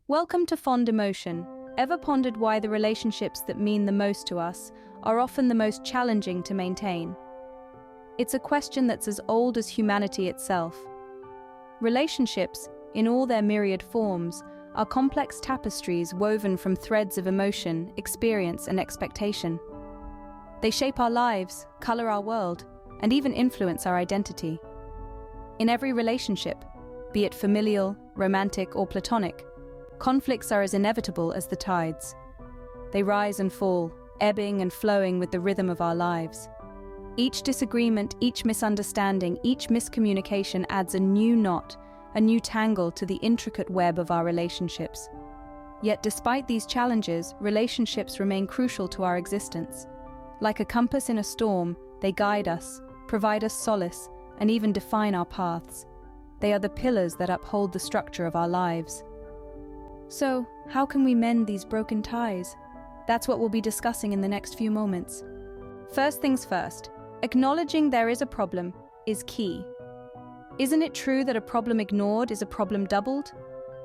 Welcome to Fond Emotion. Ever pondered why the relationships that mean the most to us are often the most challenging to maintain? It's a question that's as old as humanity itself. Relationships, in all their myriad forms, are complex tapestries woven from threads of emotion, experience, and expectation. They shape our lives, color our world, and even influence our identity. In every relationship, be it familial, romantic, or platonic, conflicts are as inevitable as the tides. They rise and fall, ebbing and flowing with the rhythm of our lives. Each disagreement, each misunderstanding, each miscommunication adds a new knot, a new tangle to the intricate web of our relationships. Yet despite these challenges, relationships remain crucial to our existence. Like a compass in a storm, they guide us, provide us solace, and even define our paths. They are the pillars that uphold the structure of our lives. So, how can we mend these broken ties? That's what we'll be discussing in the next few moments. First things first, acknowledging there is a problem is key. Isn't it true that a problem ignored is a problem doubled?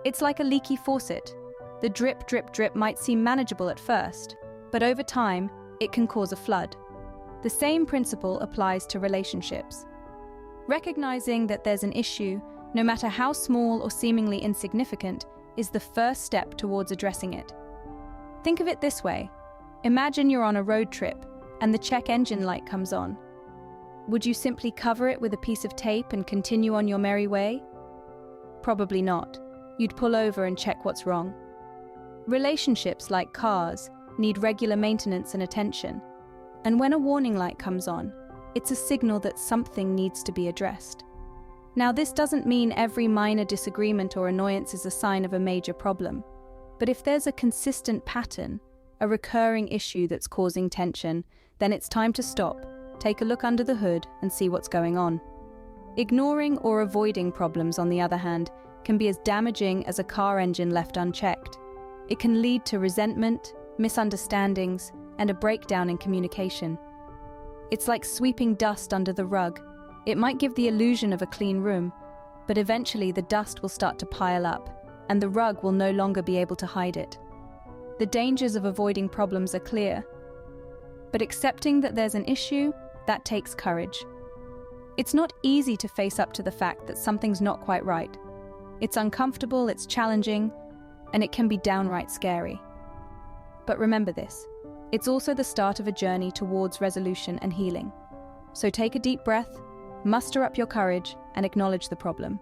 It's like a leaky faucet. The drip, drip, drip might seem manageable at first, but over time, it can cause a flood. The same principle applies to relationships. Recognizing that there's an issue, no matter how small or seemingly insignificant, is the first step towards addressing it. Think of it this way. Imagine you're on a road trip and the check engine light comes on. Would you simply cover it with a piece of tape and continue on your merry way? Probably not. You'd pull over and check what's wrong. Relationships, like cars, need regular maintenance and attention. And when a warning light comes on, it's a signal that something needs to be addressed. Now, this doesn't mean every minor disagreement or annoyance is a sign of a major problem. But if there's a consistent pattern, a recurring issue that's causing tension, then it's time to stop, take a look under the hood, and see what's going on. Ignoring or avoiding problems, on the other hand, can be as damaging as a car engine left unchecked. It can lead to resentment, misunderstandings, and a breakdown in communication. It's like sweeping dust under the rug. It might give the illusion of a clean room, but eventually the dust will start to pile up, and the rug will no longer be able to hide it. The dangers of avoiding problems are clear, but accepting that there's an issue, that takes courage. It's not easy to face up to the fact that something's not quite right. It's uncomfortable, it's challenging, and it can be downright scary. But remember this, it's also the start of a journey towards resolution and healing. So take a deep breath, muster up your courage, and acknowledge the problem.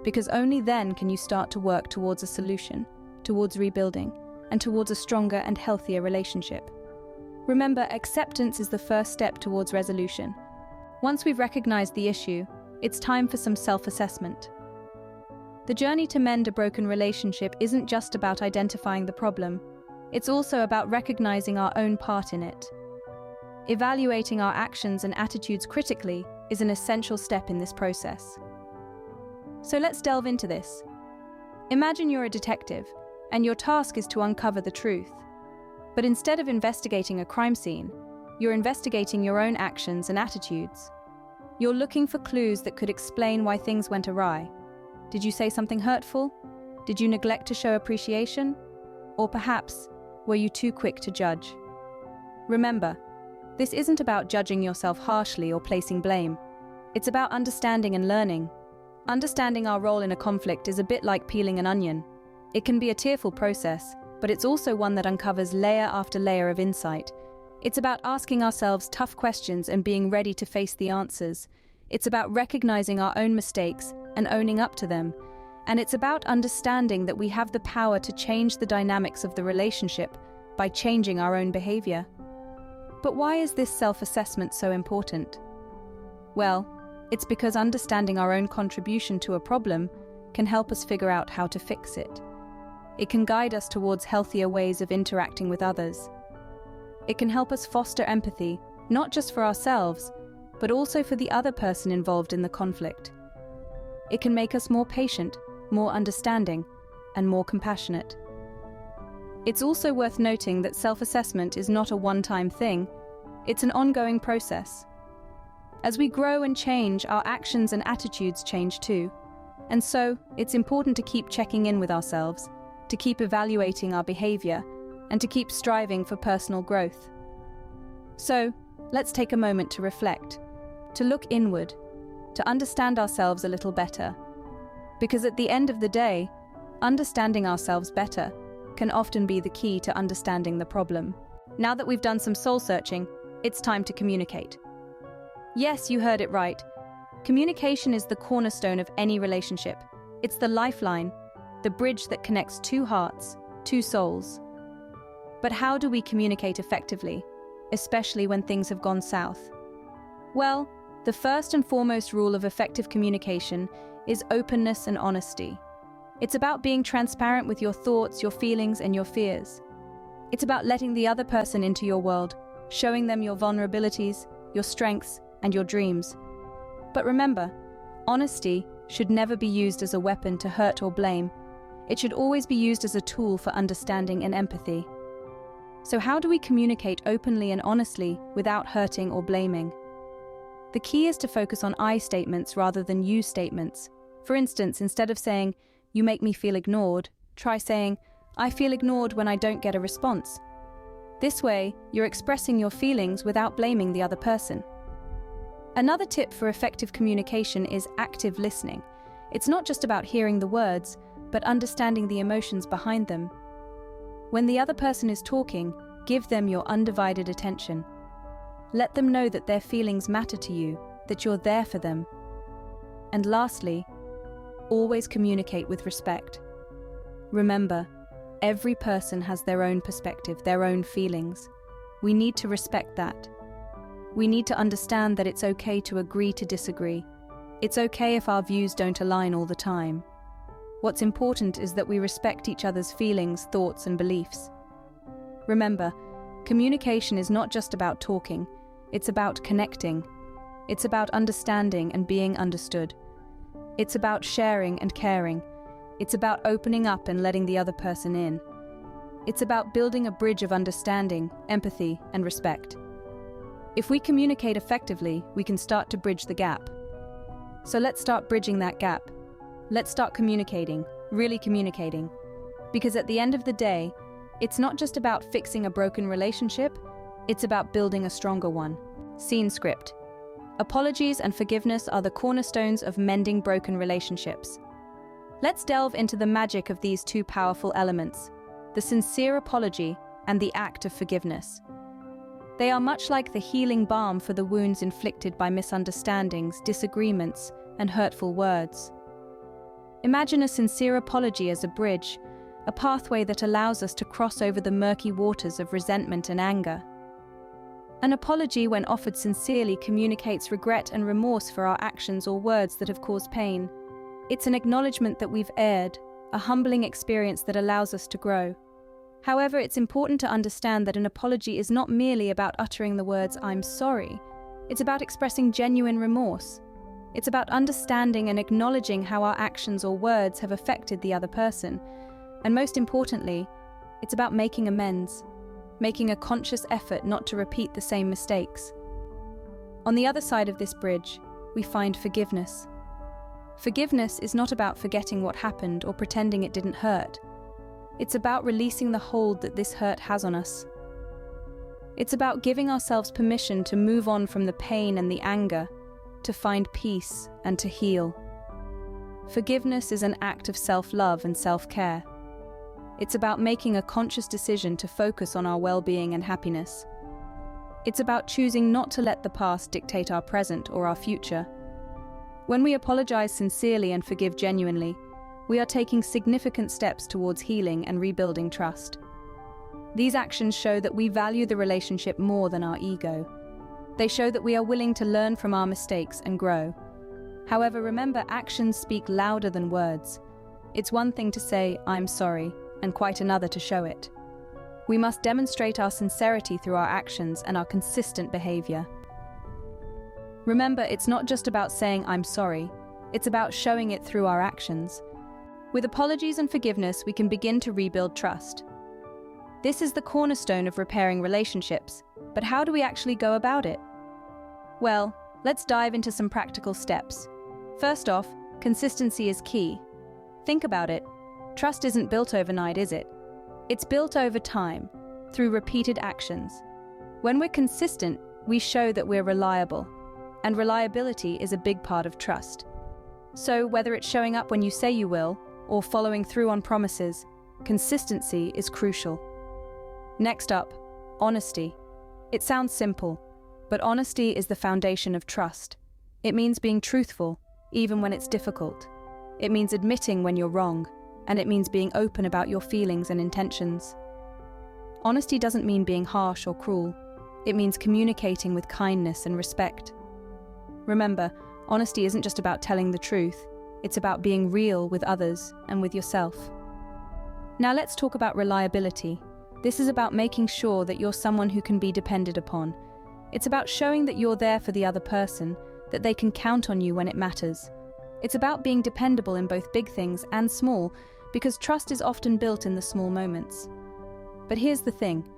Because only then can you start to work towards a solution, towards rebuilding, and towards a stronger and healthier relationship. Remember, acceptance is the first step towards resolution. Once we've recognized the issue, it's time for some self-assessment. The journey to mend a broken relationship isn't just about identifying the problem, it's also about recognizing our own part in it. Evaluating our actions and attitudes critically is an essential step in this process. So let's delve into this. Imagine you're a detective, and your task is to uncover the truth. But instead of investigating a crime scene, you're investigating your own actions and attitudes. You're looking for clues that could explain why things went awry. Did you say something hurtful? Did you neglect to show appreciation? Or perhaps, were you too quick to judge? Remember, this isn't about judging yourself harshly or placing blame. It's about understanding and learning. Understanding our role in a conflict is a bit like peeling an onion. It can be a tearful process, but it's also one that uncovers layer after layer of insight. It's about asking ourselves tough questions and being ready to face the answers. It's about recognizing our own mistakes and owning up to them. And it's about understanding that we have the power to change the dynamics of the relationship by changing our own behavior. But why is this self-assessment so important? Well, it's because understanding our own contribution to a problem can help us figure out how to fix it. It can guide us towards healthier ways of interacting with others. It can help us foster empathy, not just for ourselves, but also for the other person involved in the conflict. It can make us more patient, more understanding, and more compassionate. It's also worth noting that self-assessment is not a one-time thing. It's an ongoing process. As we grow and change, our actions and attitudes change too. And so, it's important to keep checking in with ourselves, to keep evaluating our behavior, and to keep striving for personal growth. So, let's take a moment to reflect, to look inward, to understand ourselves a little better. Because at the end of the day, understanding ourselves better can often be the key to understanding the problem. Now that we've done some soul searching, it's time to communicate. Yes, you heard it right. Communication is the cornerstone of any relationship. It's the lifeline, the bridge that connects two hearts, two souls. But how do we communicate effectively, especially when things have gone south? Well, the first and foremost rule of effective communication is openness and honesty. It's about being transparent with your thoughts, your feelings, and your fears. It's about letting the other person into your world, showing them your vulnerabilities, your strengths, and your dreams. But remember, honesty should never be used as a weapon to hurt or blame. It should always be used as a tool for understanding and empathy. So how do we communicate openly and honestly without hurting or blaming? The key is to focus on I statements rather than you statements. For instance, instead of saying, "You make me feel ignored," try saying, "I feel ignored when I don't get a response." This way, you're expressing your feelings without blaming the other person. Another tip for effective communication is active listening. It's not just about hearing the words, but understanding the emotions behind them. When the other person is talking, give them your undivided attention. Let them know that their feelings matter to you, that you're there for them. And lastly, always communicate with respect. Remember, every person has their own perspective, their own feelings. We need to respect that. We need to understand that it's okay to agree to disagree. It's okay if our views don't align all the time. What's important is that we respect each other's feelings, thoughts, and beliefs. Remember, communication is not just about talking, it's about connecting. It's about understanding and being understood. It's about sharing and caring. It's about opening up and letting the other person in. It's about building a bridge of understanding, empathy, and respect. If we communicate effectively, we can start to bridge the gap. So let's start bridging that gap. Let's start communicating, really communicating. Because at the end of the day, it's not just about fixing a broken relationship, it's about building a stronger one. Scene script. Apologies and forgiveness are the cornerstones of mending broken relationships. Let's delve into the magic of these two powerful elements, the sincere apology and the act of forgiveness. They are much like the healing balm for the wounds inflicted by misunderstandings, disagreements, and hurtful words. Imagine a sincere apology as a bridge, a pathway that allows us to cross over the murky waters of resentment and anger. An apology, when offered sincerely, communicates regret and remorse for our actions or words that have caused pain. It's an acknowledgement that we've erred, a humbling experience that allows us to grow. However, it's important to understand that an apology is not merely about uttering the words "I'm sorry." It's about expressing genuine remorse. It's about understanding and acknowledging how our actions or words have affected the other person. And most importantly, it's about making amends, making a conscious effort not to repeat the same mistakes. On the other side of this bridge, we find forgiveness. Forgiveness is not about forgetting what happened or pretending it didn't hurt. It's about releasing the hold that this hurt has on us. It's about giving ourselves permission to move on from the pain and the anger, to find peace and to heal. Forgiveness is an act of self-love and self-care. It's about making a conscious decision to focus on our well-being and happiness. It's about choosing not to let the past dictate our present or our future. When we apologize sincerely and forgive genuinely, we are taking significant steps towards healing and rebuilding trust. These actions show that we value the relationship more than our ego. They show that we are willing to learn from our mistakes and grow. However, remember, actions speak louder than words. It's one thing to say, "I'm sorry," and quite another to show it. We must demonstrate our sincerity through our actions and our consistent behavior. Remember, it's not just about saying "I'm sorry," it's about showing it through our actions. With apologies and forgiveness, we can begin to rebuild trust. This is the cornerstone of repairing relationships, but how do we actually go about it? Well, let's dive into some practical steps. First off, consistency is key. Think about it. Trust isn't built overnight, is it? It's built over time, through repeated actions. When we're consistent, we show that we're reliable, and reliability is a big part of trust. So whether it's showing up when you say you will, or following through on promises, consistency is crucial. Next up, honesty. It sounds simple, but honesty is the foundation of trust. It means being truthful, even when it's difficult. It means admitting when you're wrong, and it means being open about your feelings and intentions. Honesty doesn't mean being harsh or cruel. It means communicating with kindness and respect. Remember, honesty isn't just about telling the truth. It's about being real with others and with yourself. Now let's talk about reliability. This is about making sure that you're someone who can be depended upon. It's about showing that you're there for the other person, that they can count on you when it matters. It's about being dependable in both big things and small, because trust is often built in the small moments. But here's the thing,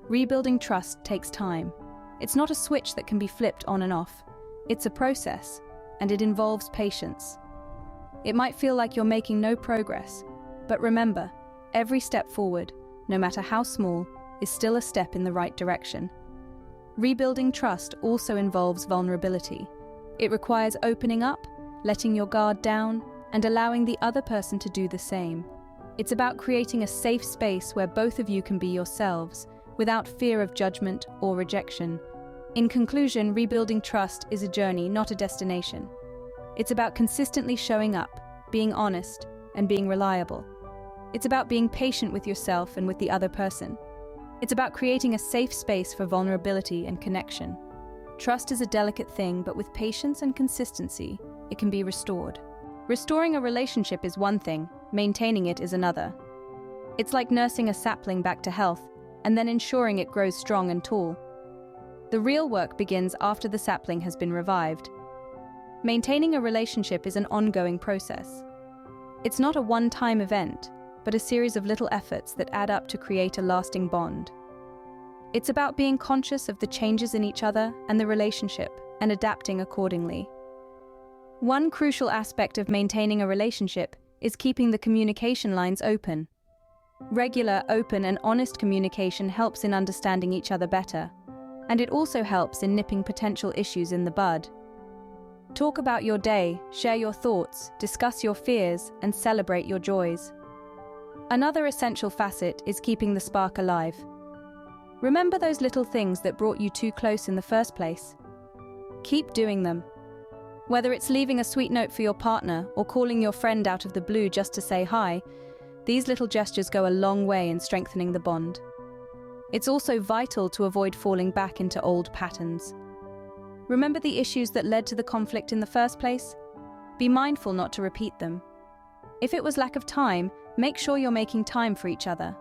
rebuilding trust takes time. It's not a switch that can be flipped on and off. It's a process, and it involves patience. It might feel like you're making no progress, but remember, every step forward, no matter how small, is still a step in the right direction. Rebuilding trust also involves vulnerability. It requires opening up, letting your guard down, and allowing the other person to do the same. It's about creating a safe space where both of you can be yourselves, without fear of judgment or rejection. In conclusion, rebuilding trust is a journey, not a destination. It's about consistently showing up, being honest, and being reliable. It's about being patient with yourself and with the other person. It's about creating a safe space for vulnerability and connection. Trust is a delicate thing, but with patience and consistency, it can be restored. Restoring a relationship is one thing, maintaining it is another. It's like nursing a sapling back to health, and then ensuring it grows strong and tall. The real work begins after the sapling has been revived. Maintaining a relationship is an ongoing process. It's not a one-time event, but a series of little efforts that add up to create a lasting bond. It's about being conscious of the changes in each other and the relationship, and adapting accordingly. One crucial aspect of maintaining a relationship is keeping the communication lines open. Regular, open, and honest communication helps in understanding each other better, and it also helps in nipping potential issues in the bud. Talk about your day, share your thoughts, discuss your fears, and celebrate your joys. Another essential facet is keeping the spark alive. Remember those little things that brought you too close in the first place? Keep doing them. Whether it's leaving a sweet note for your partner or calling your friend out of the blue just to say hi, these little gestures go a long way in strengthening the bond. It's also vital to avoid falling back into old patterns. Remember the issues that led to the conflict in the first place? Be mindful not to repeat them. If it was lack of time, make sure you're making time for each other.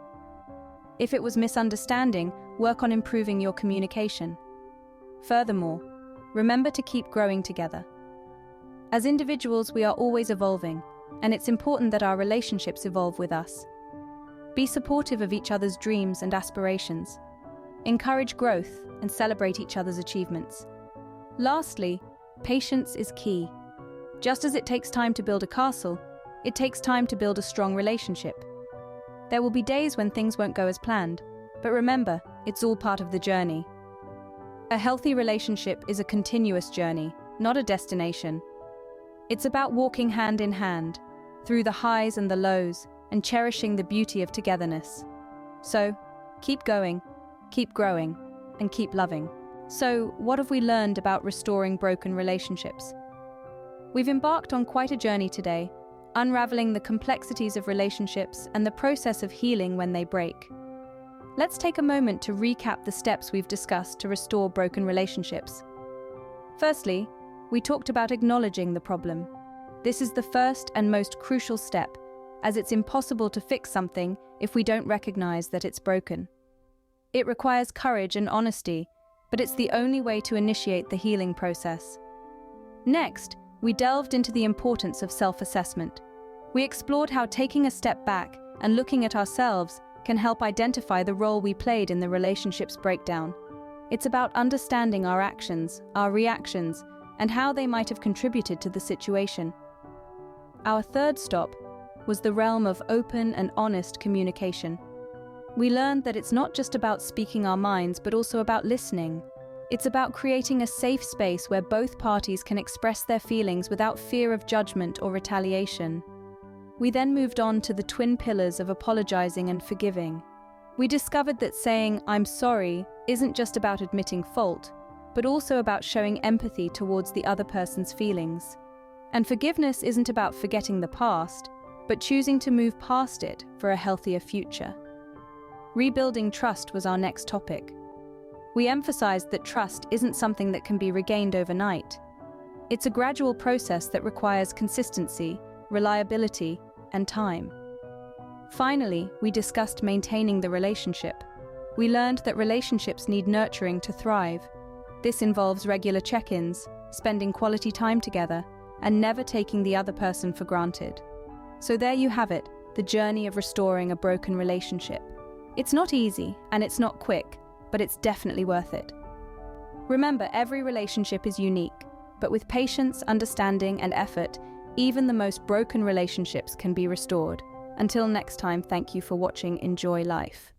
If it was misunderstanding, work on improving your communication. Furthermore, remember to keep growing together. As individuals, we are always evolving, and it's important that our relationships evolve with us. Be supportive of each other's dreams and aspirations. Encourage growth and celebrate each other's achievements. Lastly, patience is key. Just as it takes time to build a castle, it takes time to build a strong relationship. There will be days when things won't go as planned, but remember, it's all part of the journey. A healthy relationship is a continuous journey, not a destination. It's about walking hand in hand, through the highs and the lows, and cherishing the beauty of togetherness. So, keep going, keep growing, and keep loving. So, what have we learned about restoring broken relationships? We've embarked on quite a journey today, unraveling the complexities of relationships and the process of healing when they break. Let's take a moment to recap the steps we've discussed to restore broken relationships. Firstly, we talked about acknowledging the problem. This is the first and most crucial step, as it's impossible to fix something if we don't recognize that it's broken. It requires courage and honesty, but it's the only way to initiate the healing process. Next, we delved into the importance of self-assessment. We explored how taking a step back and looking at ourselves can help identify the role we played in the relationship's breakdown. It's about understanding our actions, our reactions, and how they might have contributed to the situation. Our third stop was the realm of open and honest communication. We learned that it's not just about speaking our minds, but also about listening. It's about creating a safe space where both parties can express their feelings without fear of judgment or retaliation. We then moved on to the twin pillars of apologizing and forgiving. We discovered that saying, "I'm sorry," isn't just about admitting fault, but also about showing empathy towards the other person's feelings. And forgiveness isn't about forgetting the past, but choosing to move past it for a healthier future. Rebuilding trust was our next topic. We emphasized that trust isn't something that can be regained overnight. It's a gradual process that requires consistency, reliability, and time. Finally, we discussed maintaining the relationship. We learned that relationships need nurturing to thrive. This involves regular check-ins, spending quality time together, and never taking the other person for granted. So there you have it, the journey of restoring a broken relationship. It's not easy, and it's not quick, but it's definitely worth it. Remember, every relationship is unique, but with patience, understanding, and effort, even the most broken relationships can be restored. Until next time, thank you for watching. Enjoy life.